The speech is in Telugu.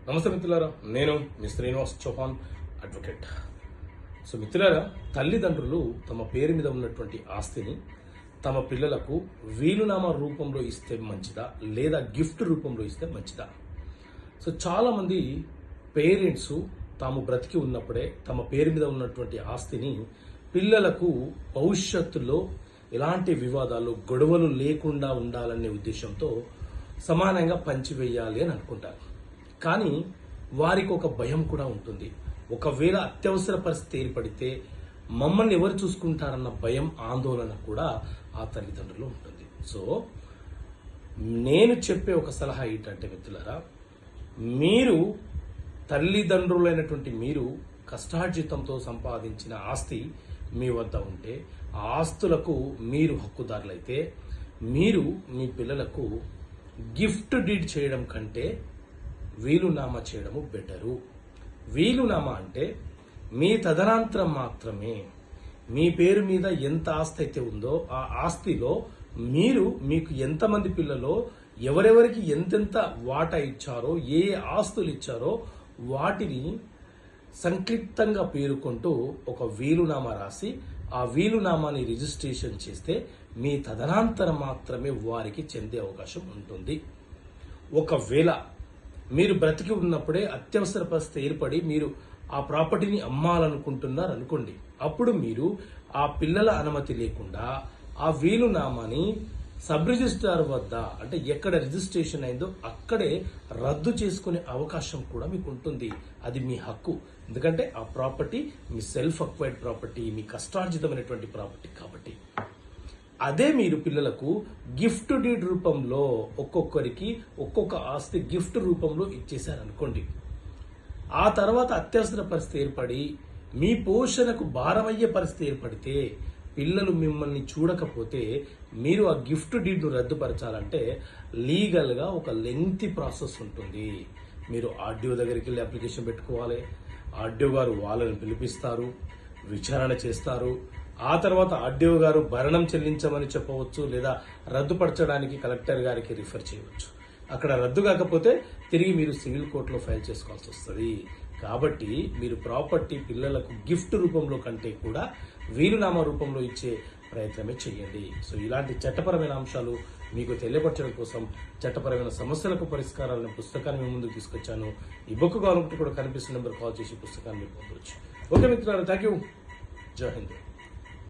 నమస్తే మిత్రులారా, నేను మీ శ్రీనివాస్ చౌహాన్ అడ్వకేట్. సో మిత్రులారా, తల్లిదండ్రులు తమ పేరు మీద ఉన్నటువంటి ఆస్తిని తమ పిల్లలకు వీలునామా రూపంలో ఇస్తే మంచిదా లేదా గిఫ్ట్ రూపంలో ఇస్తే మంచిదా? సో చాలామంది పేరెంట్స్ తాము బ్రతికి ఉన్నప్పుడే తమ పేరు మీద ఉన్నటువంటి ఆస్తిని పిల్లలకు భవిష్యత్తులో ఎలాంటి వివాదాలు గొడవలు లేకుండా ఉండాలనే ఉద్దేశంతో సమానంగా పంచివేయాలి అని అనుకుంటారు. కానీ వారికి ఒక భయం కూడా ఉంటుంది. ఒకవేళ అత్యవసర పరిస్థితి ఏర్పడితే మమ్మల్ని ఎవరు చూసుకుంటారన్న భయం, ఆందోళన కూడా ఆ తల్లిదండ్రులు ఉంటుంది. సో నేను చెప్పే ఒక సలహా ఏంటంటే మిత్రులారా, మీరు తల్లిదండ్రులైనటువంటి మీరు కష్టార్జితంతో సంపాదించిన ఆస్తి మీ వద్ద ఉంటే ఆ ఆస్తులకు మీరు హక్కుదారులైతే మీరు మీ పిల్లలకు గిఫ్ట్ డీడ్ చేయడం కంటే వీలునామా చేయడము బెటరు. వీలునామా అంటే మీ తదనంతరం మాత్రమే మీ పేరు మీద ఎంత ఆస్తి అయితే ఉందో ఆ ఆస్తిలో మీకు ఎంతమంది పిల్లలో ఎవరెవరికి ఎంతెంత వాటా ఇచ్చారో, ఏ ఆస్తులు ఇచ్చారో వాటిని సంక్షిప్తంగా పేర్కొంటూ ఒక వీలునామా రాసి ఆ వీలునామాని రిజిస్ట్రేషన్ చేస్తే మీ తదనంతరం మాత్రమే వారికి చెందే అవకాశం ఉంటుంది. ఒకవేళ మీరు బ్రతికి ఉన్నప్పుడే అత్యవసర పరిస్థితి ఏర్పడి మీరు ఆ ప్రాపర్టీని అమ్మాలనుకుంటున్నారు అనుకోండి, అప్పుడు మీరు ఆ పిల్లల అనుమతి లేకుండా ఆ వీలునామాని సబ్ రిజిస్ట్రార్ వద్ద, అంటే ఎక్కడ రిజిస్ట్రేషన్ అయిందో అక్కడే రద్దు చేసుకునే అవకాశం కూడా మీకు ఉంటుంది. అది మీ హక్కు. ఎందుకంటే ఆ ప్రాపర్టీ మీ సెల్ఫ్ అక్వైర్డ్ ప్రాపర్టీ, మీ కష్టార్జితమైనటువంటి ప్రాపర్టీ కాబట్టి. అదే మీరు పిల్లలకు గిఫ్ట్ డీడ్ రూపంలో ఒక్కొక్కరికి ఒక్కొక్క ఆస్తి గిఫ్ట్ రూపంలో ఇచ్చేశారనుకోండి, ఆ తర్వాత అత్యవసర పరిస్థితి ఏర్పడి మీ పోషణకు భారమయ్యే పరిస్థితి ఏర్పడితే పిల్లలు మిమ్మల్ని చూడకపోతే మీరు ఆ గిఫ్ట్ డీడ్ను రద్దుపరచాలంటే లీగల్గా ఒక లెంగ్తీ ప్రాసెస్ ఉంటుంది. మీరు ఆర్డీఓ దగ్గరికి వెళ్ళి అప్లికేషన్ పెట్టుకోవాలి. ఆర్డీఓ గారు వాళ్ళని పిలిపిస్తారు, విచారణ చేస్తారు. ఆ తర్వాత ఆర్డీఓ గారు భరణం చెల్లించమని చెప్పవచ్చు, లేదా రద్దుపరచడానికి కలెక్టర్ గారికి రిఫర్ చేయవచ్చు. అక్కడ రద్దు కాకపోతే తిరిగి మీరు సివిల్ కోర్టులో ఫైల్ చేసుకోవాల్సి వస్తుంది. కాబట్టి మీరు ప్రాపర్టీ పిల్లలకు గిఫ్ట్ రూపంలో కంటే కూడా వీలునామా రూపంలో ఇచ్చే ప్రయత్నమే చేయండి. సో ఇలాంటి చట్టపరమైన అంశాలు మీకు తెలియపరచడం కోసం చట్టపరమైన సమస్యలకు పరిష్కారాలను పుస్తకాన్ని మీ ముందుకు తీసుకొచ్చాను. ఈ బుక్ కావాలంటే కూడా కనిపిస్తున్న నెంబర్ కాల్ చేసి పుస్తకాన్ని పొందవచ్చు. ఓకే మిత్రులారా, థ్యాంక్ యూ. జై హింద్.